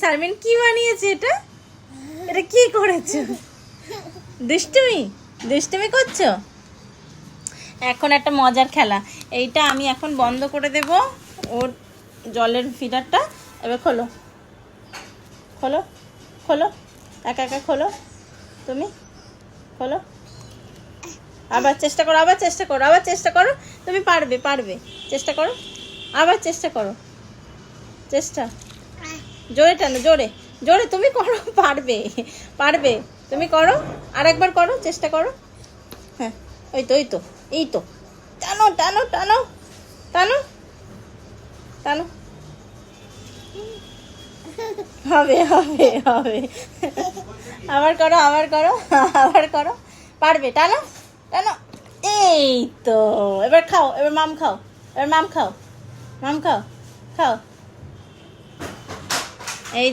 শারমিন কি বানিয়েছে এটা? এটা কি করেছো? দুষ্টুমি দুষ্টুমি করছো? এখন একটা মজার খেলা, এইটা আমি এখন বন্ধ করে দেব ওর জলের ফিডারটা। এবার খোলো খোলো খোলো, একা একা খোলো, তুমি খোলো। আবার চেষ্টা করো, আবার চেষ্টা করো, আবার চেষ্টা করো, তুমি পারবে পারবে, চেষ্টা করো, আবার চেষ্টা করো, চেষ্টা জোরে টানো, জোরে জোরে, তুমি করো, পারবে পারবে, তুমি করো, আরেকবার করো, চেষ্টা করো। হ্যাঁ ওই তো ওই তো, এই তো, টানো টানো টানো টানো টানো, হবে হবে হবে, আবার করো আবার করো আবার করো, পারবে, টানো টানো, এই তো। এবার খাও, এবার মাম খাও, এবার মাম খাও, মাম খাও, খাও।